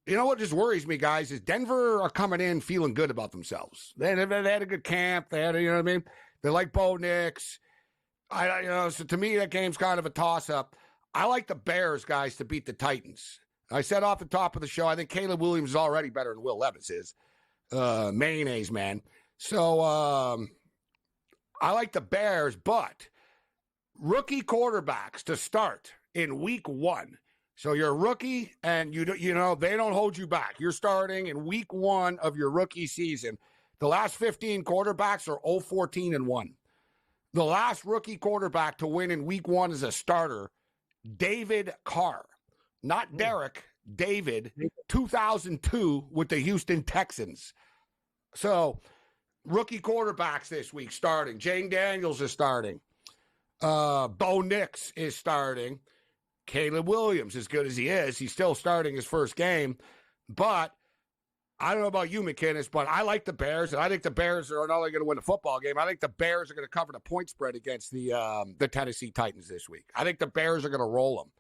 you know what just worries me, guys, is Denver are coming in feeling good about themselves. They had a good camp. They had, you know what I mean? They like Bo Nix. So to me, that game's kind of a toss-up. I like the Bears, guys, to beat the Titans. I said off the top of the show, I think Caleb Williams is already better than Will Levis is. Mayonnaise, man. So I like the Bears, but rookie quarterbacks to start in week 1. So you're a rookie, and you know they don't hold you back. You're starting in week 1 of your rookie season. The last 15 quarterbacks are 0-14-1. The last rookie quarterback to win in week 1 as a starter, David Carr. Not Derek, David, 2002 with the Houston Texans. So rookie quarterbacks this week starting. Jane Daniels is starting. Bo Nix is starting. Caleb Williams, as good as he is, he's still starting his first game. But I don't know about you, McKinnis, but I like the Bears, and I think the Bears are not only going to win the football game, I think the Bears are going to cover the point spread against the Tennessee Titans this week. I think the Bears are going to roll them.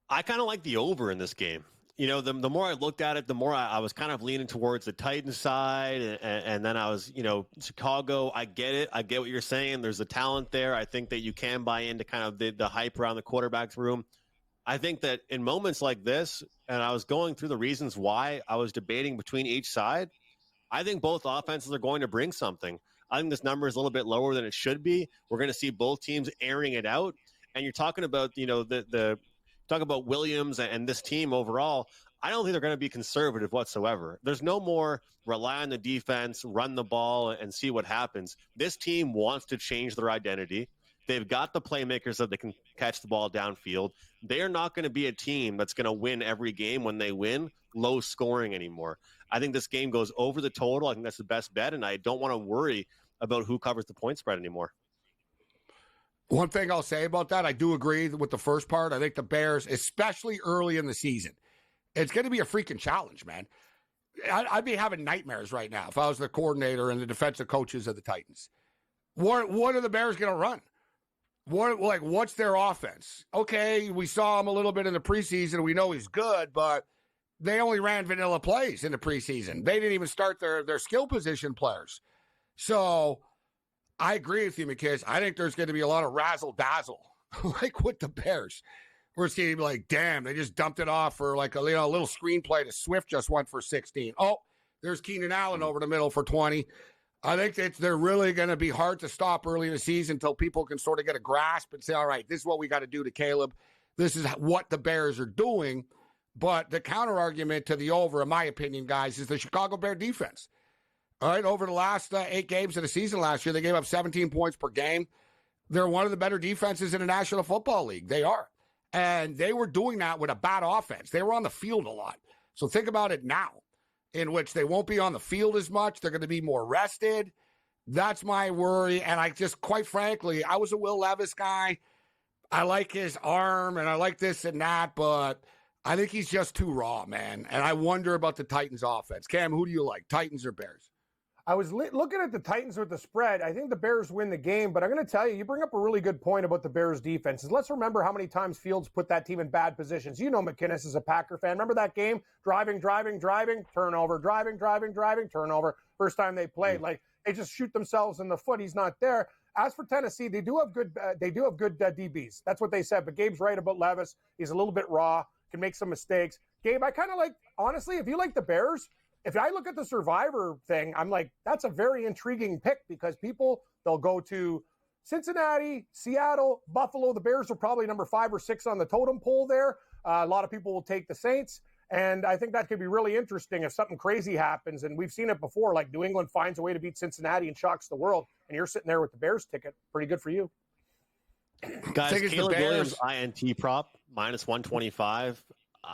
I kind of like the over in this game. You know, the more I looked at it, the more I was kind of leaning towards the Titans side. And then I was, Chicago, I get it. I get what you're saying. There's a talent there. I think that you can buy into kind of the hype around the quarterback's room. I think that in moments like this, and I was going through the reasons why I was debating between each side, I think both offenses are going to bring something. I think this number is a little bit lower than it should be. We're going to see both teams airing it out. And you're talking about, talk about Williams and this team overall. I don't think they're going to be conservative whatsoever. There's no more rely on the defense, run the ball, and see what happens. This team wants to change their identity. They've got the playmakers that they can catch the ball downfield. They are not going to be a team that's going to win every game when they win low scoring anymore. I think this game goes over the total. I think that's the best bet, and I don't want to worry about who covers the point spread anymore. One thing I'll say about that, I do agree with the first part. I think the Bears, especially early in the season, it's going to be a freaking challenge, man. I'd be having nightmares right now if I was the coordinator and the defensive coaches of the Titans. What are the Bears going to run? What's their offense? Okay, we saw him a little bit in the preseason. We know he's good, but they only ran vanilla plays in the preseason. They didn't even start their skill position players. So I agree with you, McKiss. I think there's going to be a lot of razzle-dazzle, like with the Bears. We're going to be like, damn, they just dumped it off for like a little screenplay to Swift just went for 16. Oh, there's Keenan Allen over the middle for 20. I think they're really going to be hard to stop early in the season until people can sort of get a grasp and say, all right, this is what we got to do to Caleb. This is what the Bears are doing. But the counter-argument to the over, in my opinion, guys, is the Chicago Bear defense. All right, over the last 8 games of the season last year, they gave up 17 points per game. They're one of the better defenses in the National Football League. They are. And they were doing that with a bad offense. They were on the field a lot. So think about it now, in which they won't be on the field as much. They're going to be more rested. That's my worry. And I just, quite frankly, I was a Will Levis guy. I like his arm, and I like this and that, but I think he's just too raw, man. And I wonder about the Titans offense. Cam, who do you like, Titans or Bears? I was looking at the Titans with the spread. I think the Bears win the game, but I'm going to tell you, you bring up a really good point about the Bears defenses. Let's remember how many times Fields put that team in bad positions. You know McKinnis is a Packer fan. Remember that game? Driving, turnover, driving, turnover. First time they played. Like, they just shoot themselves in the foot. He's not there. As for Tennessee, they do have good DBs. That's what they said. But Gabe's right about Levis. He's a little bit raw, can make some mistakes. Gabe, I kind of like, honestly, if you like the Bears, if I look at the Survivor thing, I'm like, that's a very intriguing pick because they'll go to Cincinnati, Seattle, Buffalo. The Bears are probably number 5 or 6 on the totem pole there. A lot of people will take the Saints. And I think that could be really interesting if something crazy happens. And we've seen it before, like New England finds a way to beat Cincinnati and shocks the world. And you're sitting there with the Bears ticket. Pretty good for you. Guys, Caleb Williams INT prop, minus 125.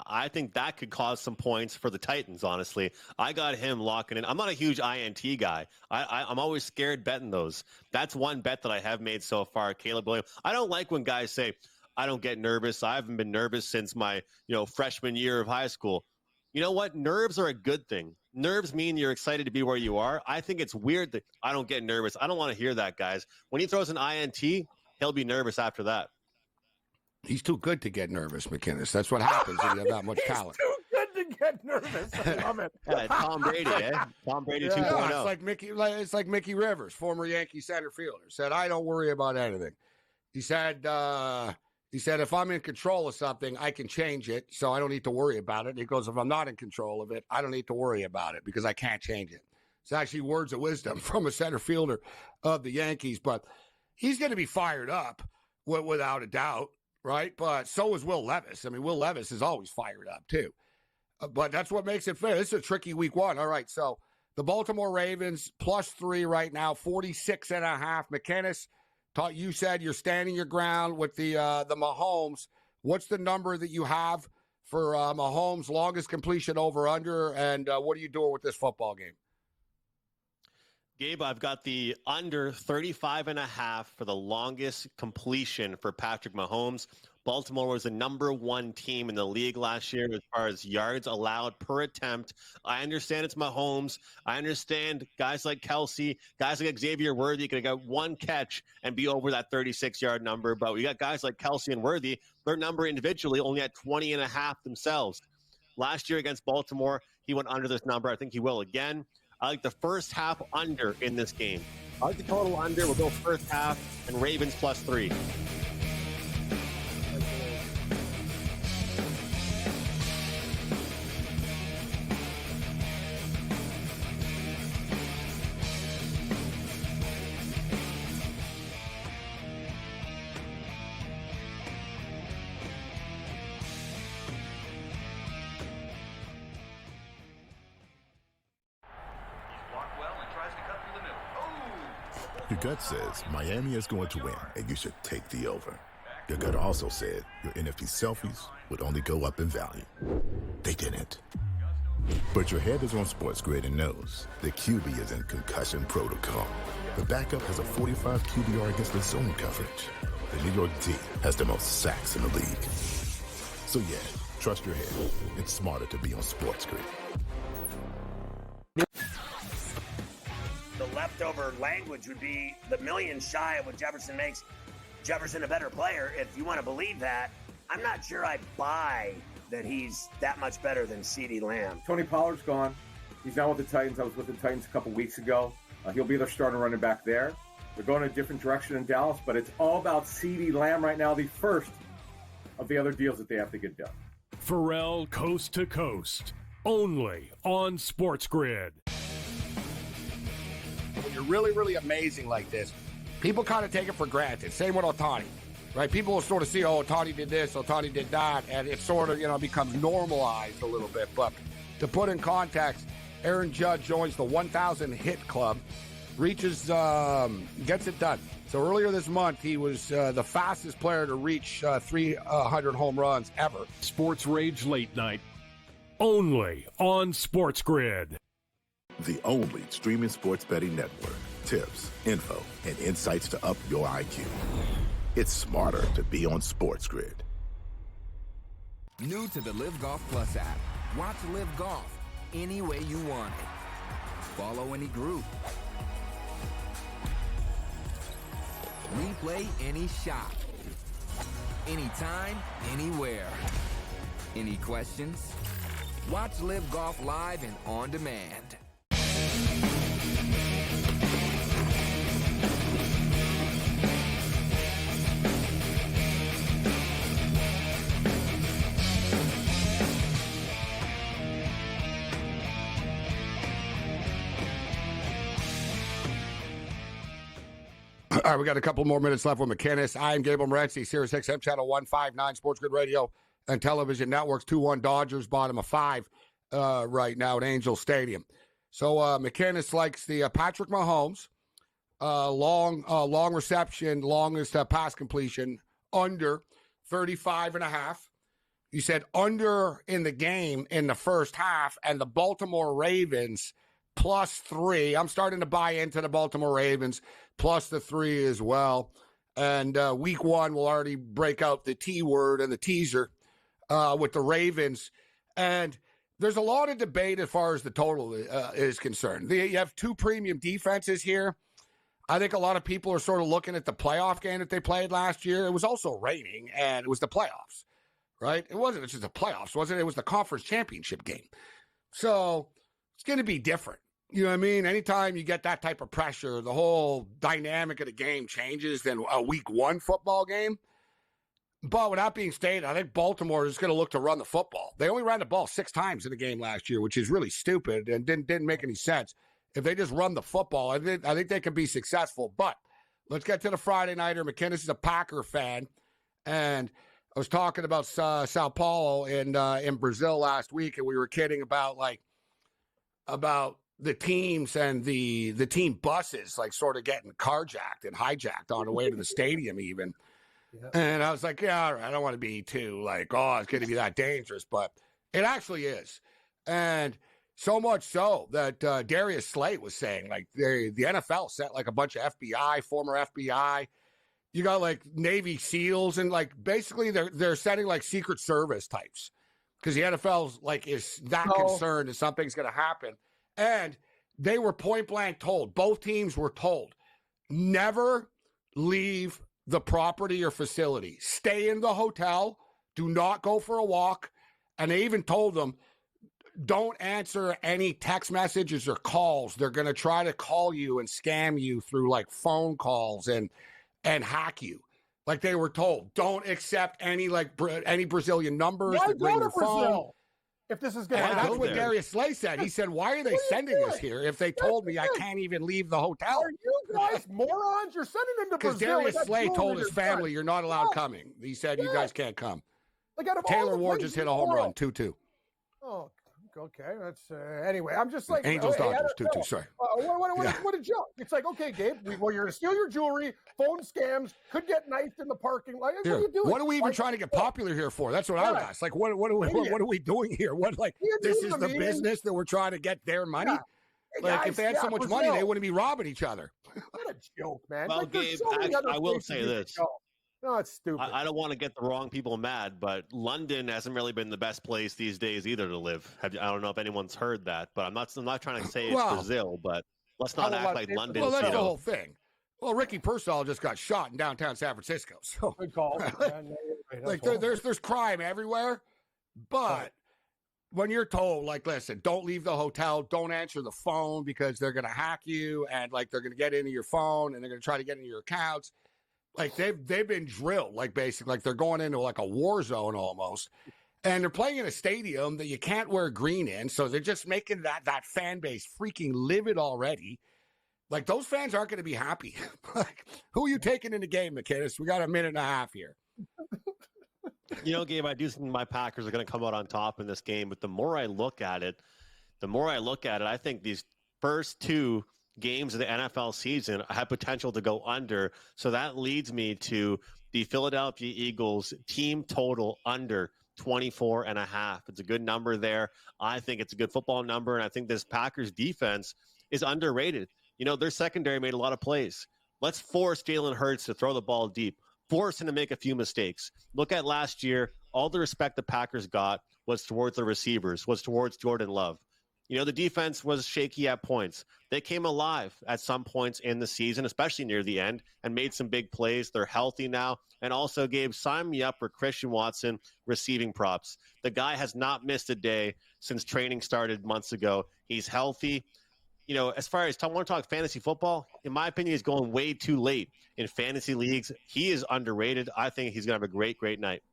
I think that could cause some points for the Titans, honestly. I got him locking in. I'm not a huge INT guy. I'm always scared betting those. That's one bet that I have made so far, Caleb Williams. I don't like when guys say, I don't get nervous. I haven't been nervous since my freshman year of high school. You know what? Nerves are a good thing. Nerves mean you're excited to be where you are. I think it's weird that I don't get nervous. I don't want to hear that, guys. When he throws an INT, he'll be nervous after that. He's too good to get nervous, McInnes. That's what happens when you have that much talent. Too good to get nervous. I love it. Tom Brady, eh? Tom Brady 2.0. It's like Mickey Rivers, former Yankee center fielder, said, "I don't worry about anything." He said, if I'm in control of something, I can change it, so I don't need to worry about it. He goes, if I'm not in control of it, I don't need to worry about it because I can't change it. It's actually words of wisdom from a center fielder of the Yankees, but he's going to be fired up without a doubt, right? But so is Will Levis. I mean, Will Levis is always fired up too. But that's what makes it fair. This is a tricky week one. All right, so the Baltimore Ravens +3 right now, 46.5. McInnes, you said you're standing your ground with the Mahomes. What's the number that you have for Mahomes' longest completion over under, and what are you doing with this football game? Gabe, I've got the under 35.5 for the longest completion for Patrick Mahomes. Baltimore was the #1 team in the league last year as far as yards allowed per attempt. I understand it's Mahomes. I understand guys like Kelsey, guys like Xavier Worthy could have got one catch and be over that 36-yard number. But we got guys like Kelsey and Worthy, their number individually only at 20.5 themselves. Last year against Baltimore, he went under this number. I think he will again. I like the first half under in this game. I like the total under. We'll go first half and Ravens +3. Your gut says Miami is going to win, and you should take the over. Your gut also said your NFT selfies would only go up in value. They didn't. But your head is on SportsGrid and knows the QB is in concussion protocol. The backup has a 45 QBR against the zone coverage. The New York D has the most sacks in the league. So yeah, trust your head. It's smarter to be on SportsGrid. The leftover language would be the million shy of what Jefferson makes Jefferson a better player. If you want to believe that, I'm not sure I buy that he's that much better than CeeDee Lamb. Tony Pollard's gone. He's now with the Titans. I was with the Titans a couple weeks ago. He'll be their starting running back there. They're going a different direction in Dallas, but it's all about CeeDee Lamb right now, the first of the other deals that they have to get done. Pharrell Coast to Coast, only on SportsGrid. When you're really, really amazing like this, people kind of take it for granted. Same with Ohtani, right? People will sort of see, oh, Ohtani did this, Ohtani did that, and it sort of, becomes normalized a little bit. But to put in context, Aaron Judge joins the 1,000 hit club, gets it done. So earlier this month, he was the fastest player to reach 300 home runs ever. SportsRage Late Night, only on SportsGrid. The only streaming sports betting network. Tips, info, and insights to up your IQ. It's smarter to be on SportsGrid. New to the Live Golf Plus app. Watch Live Golf any way you want it. Follow any group. Replay any shot. Anytime, anywhere. Any questions? Watch Live Golf live and on demand. All right, we got a couple more minutes left with McInnes. I am Gabriel Morency, Sirius XM Channel 159, SportsGrid Radio and Television Networks, 2-1 Dodgers, bottom of 5 right now at Angel Stadium. So McInnes likes the Patrick Mahomes, long reception, longest pass completion, under 35.5. You said under in the game in the first half, and the Baltimore Ravens +3. I'm starting to buy into the Baltimore Ravens plus the 3 as well. And week one, we'll already break out the T word and the teaser with the Ravens. And there's a lot of debate as far as the total is concerned. You have two premium defenses here. I think a lot of people are sort of looking at the playoff game that they played last year. It was also raining, and it was the playoffs, right? It wasn't just the playoffs, was it? It was the conference championship game. So it's going to be different. You know what I mean? Anytime you get that type of pressure, the whole dynamic of the game changes than a week one football game. But with that being stated, I think Baltimore is going to look to run the football. They only ran the ball 6 times in the game last year, which is really stupid and didn't make any sense. If they just run the football, I think they can be successful. But let's get to the Friday nighter. McKinnis is a Packer fan, and I was talking about Sao Paulo in Brazil last week, and we were kidding about the teams and the team buses sort of getting carjacked and hijacked on the way to the stadium even. Yeah. And I was like, yeah, all right, I don't want to be too it's going to be that dangerous, but it actually is. And so much so that Darius Slate was saying, the NFL sent a bunch of former FBI. You got Navy SEALs, and basically they're sending Secret Service types because the NFL's is that concerned that something's going to happen. And they were point blank told, both teams were told, never leave the property or facility. Stay in the hotel. Do not go for a walk. And they even told them, don't answer any text messages or calls. They're going to try to call you and scam you through phone calls and hack you. They were told, don't accept any Brazilian numbers. Why that ring go your to Brazil? phone. If this is going to happen. That's what Darius Slay said. He said, why are they sending us here if they told me I can't even leave the hotel? Are you guys morons? You're sending them to Brazil. Because Darius Slay told his family, you're not allowed coming. He said, you guys can't come. Taylor Ward just hit a home run, 2-2. Oh, okay. That's anyway. I'm just Angels Dodgers 2-2. Sorry. What a joke! It's you're going to steal your jewelry, phone scams, could get knifed in the parking lot. What are you doing? What are we even trying to get popular here for? That's what I would ask. What are we doing here? This is the business that we're trying to get their money. Yeah. If they had so much money, they wouldn't be robbing each other. What a joke, man! Well, Gabe, I will say this. No, it's stupid. I don't want to get the wrong people mad, but London hasn't really been the best place these days either to live. I don't know if anyone's heard that, but I'm not trying to say it's Brazil, but let's not act like London. Well, that's the whole thing. Well, Ricky Pearsall just got shot in downtown San Francisco. So good call. There's crime everywhere, but when you're told, listen, don't leave the hotel, don't answer the phone because they're going to hack you and they're going to get into your phone and they're going to try to get into your accounts. They've been drilled, basically, they're going into a war zone almost. And they're playing in a stadium that you can't wear green in. So they're just making that fan base freaking livid already. Those fans aren't going to be happy. Who are you taking in the game, McKinnis? We got a minute and a half here. Gabe, I do think my Packers are going to come out on top in this game. But the more I look at it, I think these first two games of the NFL season have potential to go under. So that leads me to the Philadelphia Eagles team total under 24.5. It's a good number there. I think it's a good football number. And I think this Packers defense is underrated. Their secondary made a lot of plays. Let's force Jalen Hurts to throw the ball deep, force him to make a few mistakes. Look at last year. All the respect the Packers got was towards the receivers, was towards Jordan Love. The defense was shaky at points. They came alive at some points in the season, especially near the end, and made some big plays. They're healthy now. And also, Gabe, sign me up for Christian Watson receiving props. The guy has not missed a day since training started months ago. He's healthy. As far as I want to talk fantasy football, in my opinion, he's going way too late in fantasy leagues. He is underrated. I think he's going to have a great, great night.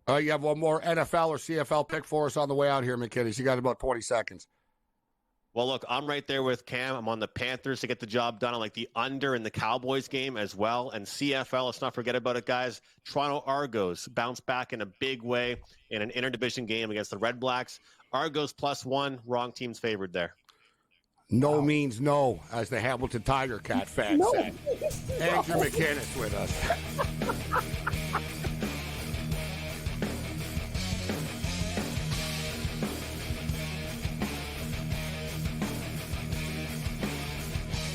You have one more NFL or CFL pick for us on the way out here, McKinnis. You got about 20 seconds. Well, look, I'm right there with Cam. I'm on the Panthers to get the job done. I like the under in the Cowboys game as well. And CFL, let's not forget about it, guys. Toronto Argos bounce back in a big way in an interdivision game against the Red Blacks. Argos +1, wrong team's favored there. No means no, as the Hamilton Tiger Cat fan said. Andrew McKinnis with us.